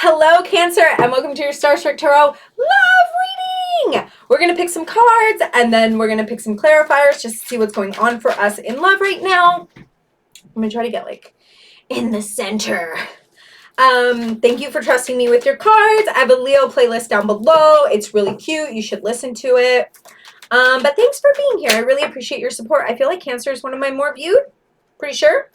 Hello, Cancer, and welcome to your Starstruck Tarot Love Reading! We're going to pick some cards, and then we're going to pick some clarifiers just to see what's going on for us in love right now. I'm going to try to get, like, in the center. Thank you for trusting me with your cards. I have a Leo playlist down below. It's really cute. You should listen to it. But thanks for being here. I really appreciate your support. I feel like Cancer is one of my more viewed. Pretty sure.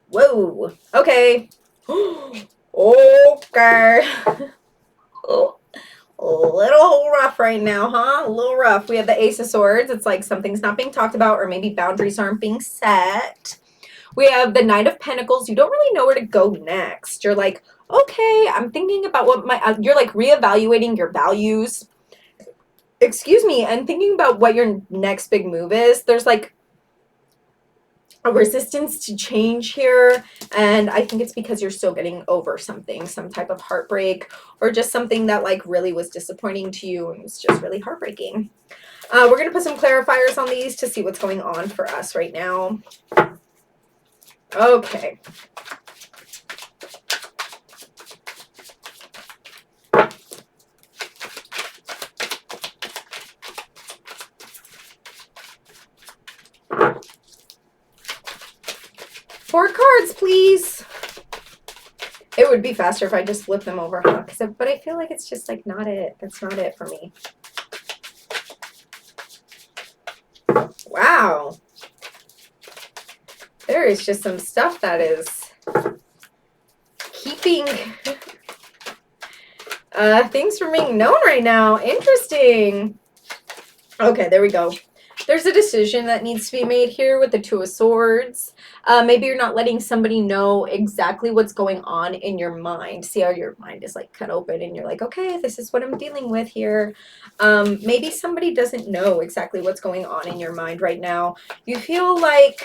Whoa. Okay. Okay. Oh, a little rough right now, huh? A little rough. We have the Ace of Swords. It's like something's not being talked about, or maybe boundaries aren't being set. We have the Knight of Pentacles. You don't really know where to go next. You're like, okay, I'm thinking about what you're like reevaluating your values. Excuse me, and thinking about what your next big move is. There's like a resistance to change here, and I think it's because you're still getting over something, some type of heartbreak, or just something that like really was disappointing to you and was just really heartbreaking. We're gonna put some clarifiers on these to see what's going on for us right now. Okay. Four cards, please. It would be faster if I just flip them over, huh? But I feel like it's just like not it. That's not it for me. Wow. There is just some stuff that is keeping things from being known right now. Interesting. Okay, there we go. There's a decision that needs to be made here with the Two of Swords. Maybe you're not letting somebody know exactly what's going on in your mind. See how your mind is like cut open and you're like, okay, this is what I'm dealing with here. Maybe somebody doesn't know exactly what's going on in your mind right now. You feel like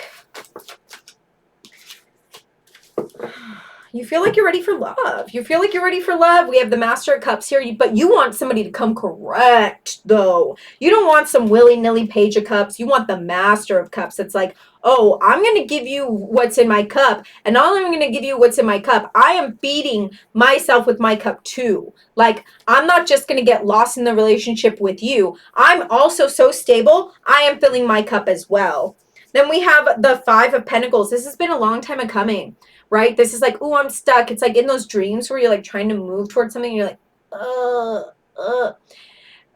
you're ready for love. You feel like you're ready for love. We have the Master of Cups here, but you want somebody to come correct, though. You don't want some willy-nilly Page of Cups. You want the Master of Cups. It's like, oh, I'm going to give you what's in my cup, and not only am I going to give you what's in my cup, I am feeding myself with my cup, too. Like, I'm not just going to get lost in the relationship with you. I'm also so stable, I am filling my cup as well. Then we have the Five of Pentacles. This has been a long time coming. Right? This is like, oh, I'm stuck. It's like in those dreams where you're like trying to move towards something and you're like,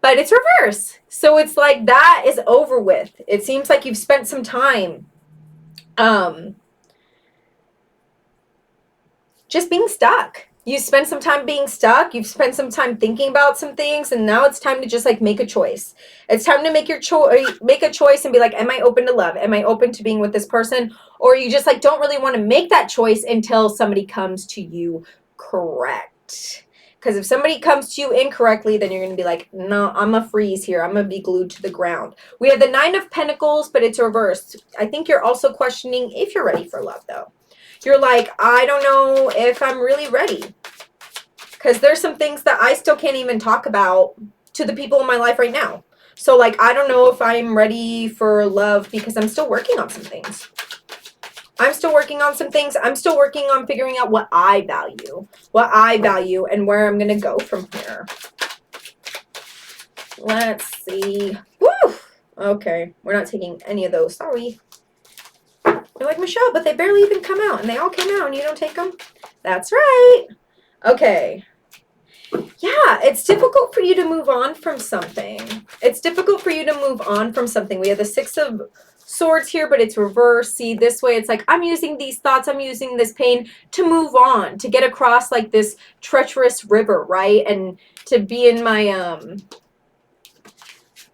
But it's reverse. So it's like that is over with. It seems like you've spent some time just being stuck. You spent some time being stuck. You've spent some time thinking about some things, and now it's time to just like make a choice. It's time to make make a choice and be like, am I open to love? Am I open to being with this person? Or you just like don't really want to make that choice until somebody comes to you correct. Because if somebody comes to you incorrectly, then you're going to be like, no, I'm a freeze here. I'm going to be glued to the ground. We have the Nine of Pentacles, but it's reversed. I think you're also questioning if you're ready for love, though. You're like, I don't know if I'm really ready. Because there's some things that I still can't even talk about to the people in my life right now. So, like, I don't know if I'm ready for love because I'm still working on some things. I'm still working on some things. I'm still working on figuring out what I value, and where I'm going to go from here. Let's see. Woo! Okay, we're not taking any of those. Sorry. You're like, Michelle, but they barely even come out, and they all came out, and you don't take them? That's right. Okay. Yeah, it's difficult for you to move on from something. It's difficult for you to move on from something. We have the Six of Swords here, but it's reversed. See, this way it's like, I'm using these thoughts, I'm using this pain to move on, to get across like this treacherous river, right? And to be in my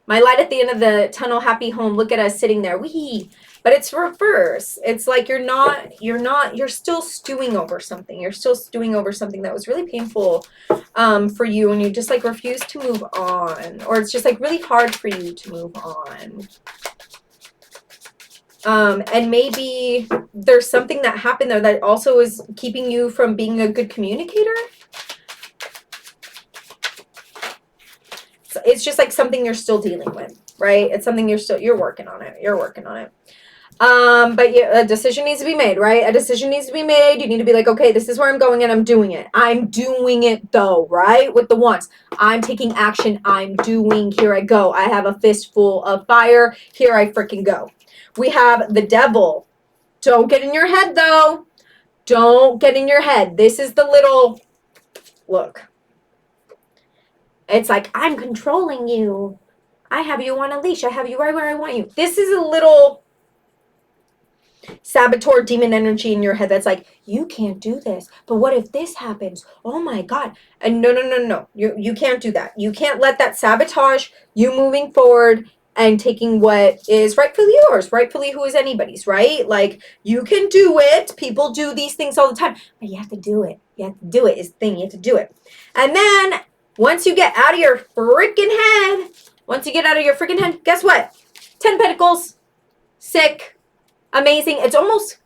my light at the end of the tunnel, happy home. Look at us sitting there. Wee. But it's reverse. It's like you're still stewing over something. You're still stewing over something that was really painful for you, and you just like refuse to move on. Or it's just like really hard for you to move on. And maybe there's something that happened there that also is keeping you from being a good communicator. So it's just like something you're still dealing with, right? It's something you're working on it. You're working on it. But yeah, a decision needs to be made, right? A decision needs to be made. You need to be like, okay, this is where I'm going and I'm doing it. I'm doing it though, right? With the wands. I'm taking action. I'm doing. Here I go. I have a fistful of fire. Here I freaking go. We have the devil. Don't get in your head though. Don't get in your head. This is the little, look. It's like, I'm controlling you. I have you on a leash. I have you right where I want you. This is a little saboteur demon energy in your head that's like, you can't do this. But what if this happens? Oh my God. And no. You can't do that. You can't let that sabotage you moving forward and taking what is rightfully yours, rightfully who is anybody's, right? Like, you can do it. People do these things all the time, but you have to do it. You have to do it is the thing. You have to do it. And then once you get out of your freaking head, guess what? 10 Pentacles, sick, amazing. It's almost,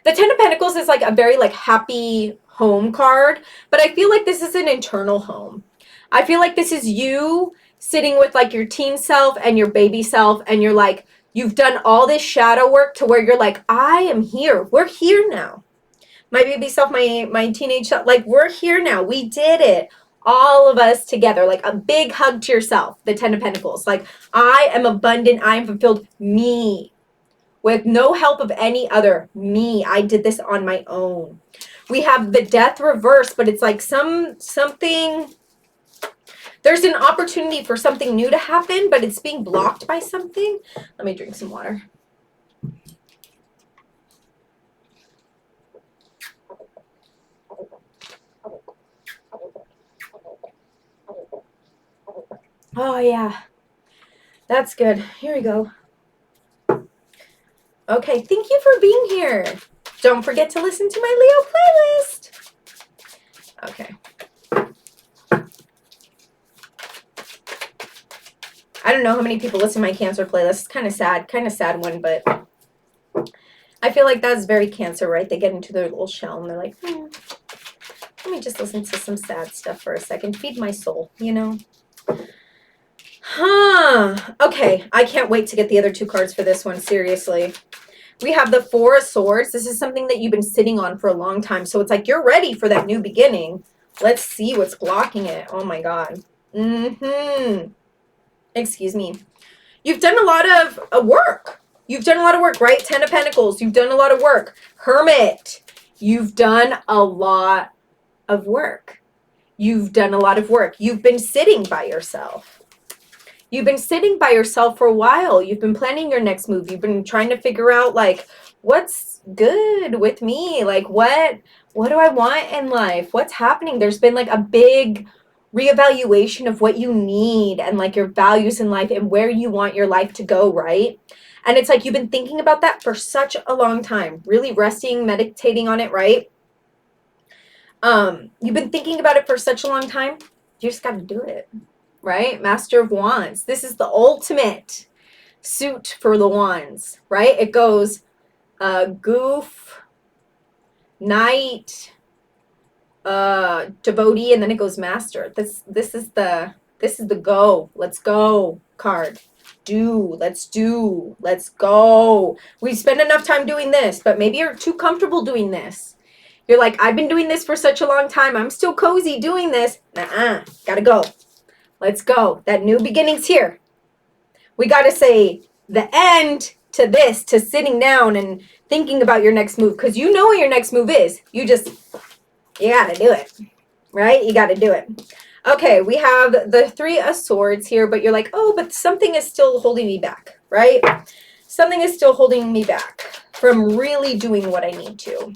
the 10 of Pentacles is like a very like happy home card, but I feel like this is an internal home. I feel like this is you sitting with like your teen self and your baby self, and you're like, you've done all this shadow work to where you're like, I am here. We're here now. My baby self, my teenage self, like, we're here now. We did it. All of us together, like a big hug to yourself, the 10 of Pentacles. Like, I am abundant. I am fulfilled. Me. With no help of any other. Me. I did this on my own. We have the death reverse, but it's like something, there's an opportunity for something new to happen, but it's being blocked by something. Let me drink some water. Oh, yeah. That's good. Here we go. Okay, thank you for being here. Don't forget to listen to my Leo playlist. Okay. I don't know how many people listen to my Cancer playlist. It's kind of sad one, but I feel like that's very Cancer, right? They get into their little shell and they're like, let me just listen to some sad stuff for a second. Feed my soul, you know? Okay, I can't wait to get the other two cards for this one, seriously. We have the Four of Swords. This is something that you've been sitting on for a long time. So it's like you're ready for that new beginning. Let's see what's blocking it. Oh, my God. Excuse me. You've done a lot of work. You've done a lot of work, right? 10 of Pentacles. You've done a lot of work. Hermit. You've done a lot of work. You've done a lot of work. You've been sitting by yourself. You've been sitting by yourself for a while. You've been planning your next move. You've been trying to figure out, like, what's good with me? Like, what do I want in life? What's happening? There's been, like, a big reevaluation of what you need and, like, your values in life and where you want your life to go, right? And it's like you've been thinking about that for such a long time. Really resting, meditating on it, right? You've been thinking about it for such a long time. You just got to do it. Right? Master of Wands. This is the ultimate suit for the wands, right? It goes goof, knight, devotee, and then it goes master. This is the go. Let's go card. Let's go. We spend enough time doing this, but maybe you're too comfortable doing this. You're like, I've been doing this for such a long time. I'm still cozy doing this. Gotta go. Let's go. That new beginning's here. We got to say the end to this, to sitting down and thinking about your next move, because you know what your next move is. You got to do it, right? You got to do it. Okay, we have the Three of Swords here, but you're like, oh, but something is still holding me back, right? Something is still holding me back from really doing what I need to.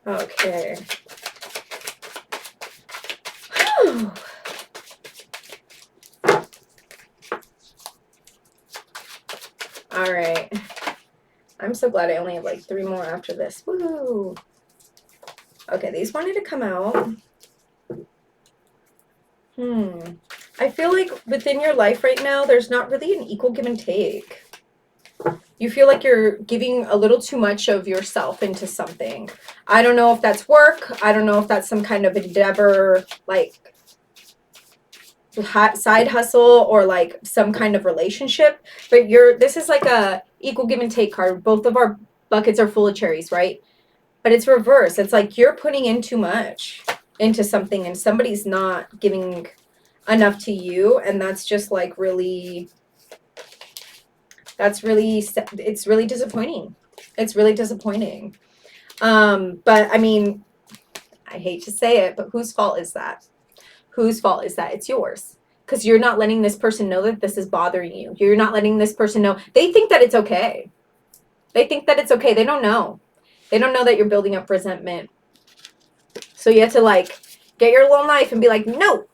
Okay. All right. I'm so glad I only have like 3 more after this. Woo! Okay, these wanted to come out. I feel like within your life right now, there's not really an equal give and take. You feel like you're giving a little too much of yourself into something. I don't know if that's work. I don't know if that's some kind of endeavor, like side hustle or like some kind of relationship. But this is like a equal give and take card. Both of our buckets are full of cherries, right? But it's reverse. It's like you're putting in too much into something and somebody's not giving enough to you, and that's just like really, it's really disappointing. It's really disappointing. But I mean, I hate to say it, but whose fault is that? Whose fault is that? It's yours. Because you're not letting this person know that this is bothering you. You're not letting this person know. They think that it's okay. They think that it's okay. They don't know. They don't know that you're building up resentment. So you have to like get your little knife and be like, no,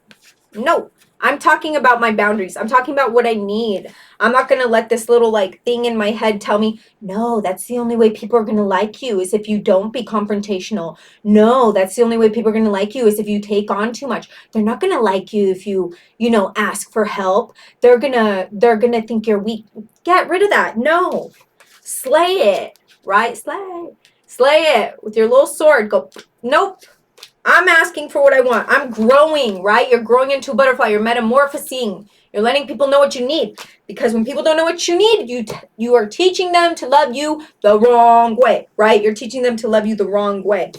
no. I'm talking about my boundaries. I'm talking about what I need. I'm not going to let this little like thing in my head tell me, no, that's the only way people are going to like you is if you don't be confrontational. No, that's the only way people are going to like you is if you take on too much. They're not going to like you if you ask for help. They're going to think you're weak. Get rid of that. No. Slay it, right? Slay it with your little sword. Go, nope. I'm asking for what I want. I'm growing, right? You're growing into a butterfly. You're metamorphosing. You're letting people know what you need. Because when people don't know what you need, you are teaching them to love you the wrong way, right? You're teaching them to love you the wrong way.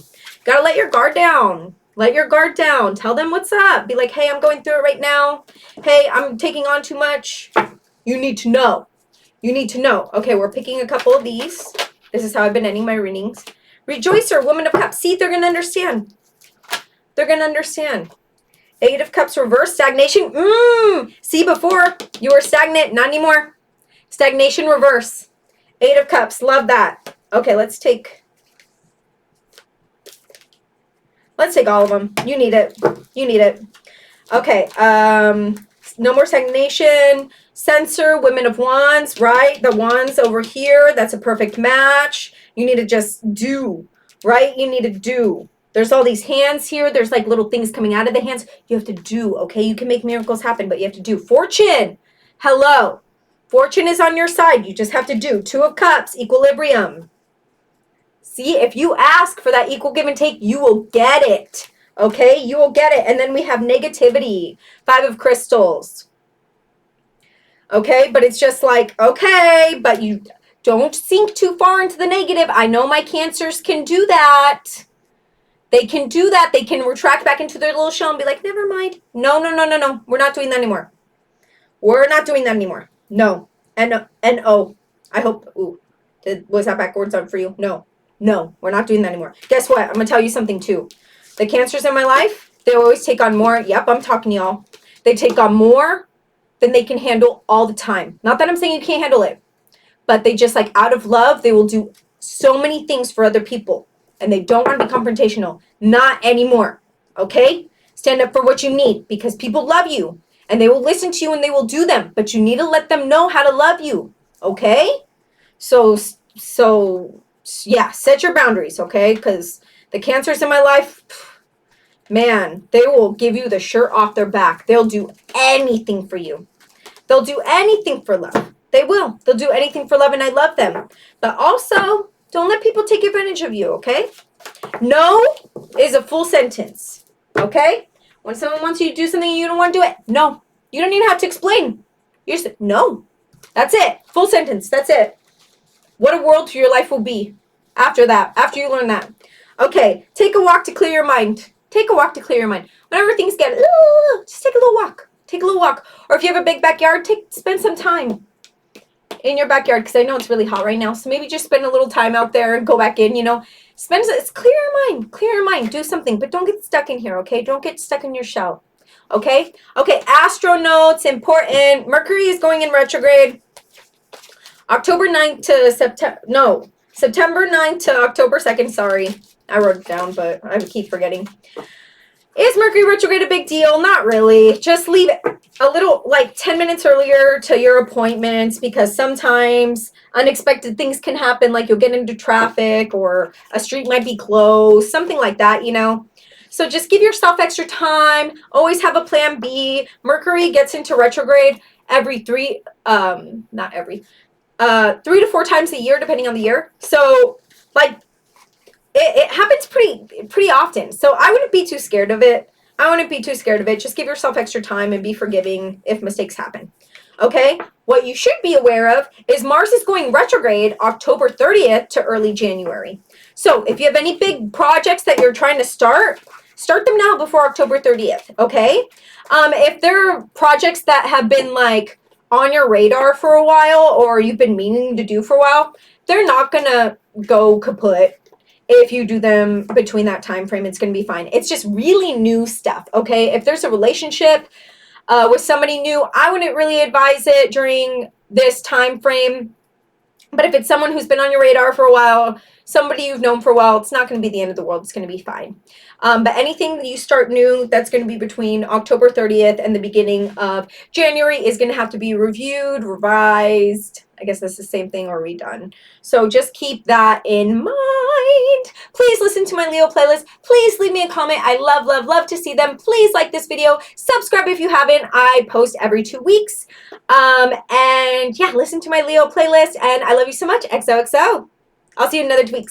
Gotta let your guard down. Let your guard down. Tell them what's up. Be like, hey, I'm going through it right now. Hey, I'm taking on too much. You need to know. You need to know. Okay, we're picking a couple of these. This is how I've been ending my readings. Rejoicer, Woman of Cups. See, they're going to understand. They're going to understand. Eight of Cups reverse, stagnation. See, before you were stagnant, not anymore. Stagnation reverse. Eight of Cups, love that. Okay, let's take all of them. You need it. You need it. Okay, no more stagnation. Censor, Women of Wands, right? The wands over here, that's a perfect match. You need to just do, right? You need to do. There's all these hands here. There's like little things coming out of the hands. You have to do, okay? You can make miracles happen, but you have to do. Fortune, hello. Fortune is on your side. You just have to do. Two of Cups, equilibrium. See, if you ask for that equal give and take, you will get it, okay? You will get it. And then we have negativity, Five of Crystals. Okay, but it's just like, okay, but you don't sink too far into the negative. I know my Cancers can do that. They can do that. They can retract back into their little shell and be like, never mind. No. We're not doing that anymore. We're not doing that anymore. No. N-O. I hope, was that backwards on for you? No, we're not doing that anymore. Guess what? I'm going to tell you something too. The Cancers in my life, they always take on more. Yep, I'm talking to y'all. They take on more than they can handle all the time. Not that I'm saying you can't handle it, but they just like out of love, they will do so many things for other people and they don't want to be confrontational. Not anymore. Okay? Stand up for what you need because people love you and they will listen to you and they will do them, but you need to let them know how to love you. Okay? So yeah, set your boundaries, okay? Because the Cancers in my life, man, they will give you the shirt off their back. They'll do anything for you. They'll do anything for love. They will. They'll do anything for love, and I love them. But also, don't let people take advantage of you, okay? No is a full sentence, okay? When someone wants you to do something and you don't want to do it, no. You don't even have to explain. You just, no. That's it. Full sentence. That's it. What a world your life will be after that, after you learn that. Okay, take a walk to clear your mind. Take a walk to clear your mind. Whenever things get, just take a little walk. Take a little walk. Or if you have a big backyard, spend some time in your backyard because I know it's really hot right now. So maybe just spend a little time out there and go back in, It's clear your mind. Clear your mind. Do something. But don't get stuck in here, okay? Don't get stuck in your shell. Okay? Okay, astro notes, important. Mercury is going in retrograde. September 9th to October 2nd. Sorry. I wrote it down, but I keep forgetting. Is Mercury retrograde a big deal? Not really. Just leave it a little, like 10 minutes earlier to your appointments because sometimes unexpected things can happen, like you'll get into traffic or a street might be closed, something like that, So just give yourself extra time. Always have a plan B. Mercury gets into retrograde 3 to 4 times a year, depending on the year. So, like, it happens pretty often. So I wouldn't be too scared of it. I wouldn't be too scared of it. Just give yourself extra time and be forgiving if mistakes happen. Okay? What you should be aware of is Mars is going retrograde October 30th to early January. So if you have any big projects that you're trying to start them now before October 30th. Okay? If there are projects that have been like on your radar for a while or you've been meaning to do for a while, they're not going to go kaput. If you do them between that time frame, it's going to be fine. It's just really new stuff, okay? If there's a relationship with somebody new, I wouldn't really advise it during this time frame. But if it's someone who's been on your radar for a while, somebody you've known for a while, it's not going to be the end of the world. It's going to be fine. But anything that you start new, that's going to be between October 30th and the beginning of January is going to have to be reviewed, revised. I guess that's the same thing, or redone. So just keep that in mind. Please listen to my Leo playlist. Please leave me a comment. I love, love, love to see them. Please like this video. Subscribe if you haven't. I post every 2 weeks. And yeah, listen to my Leo playlist. And I love you so much. XOXO. I'll see you in another 2 weeks.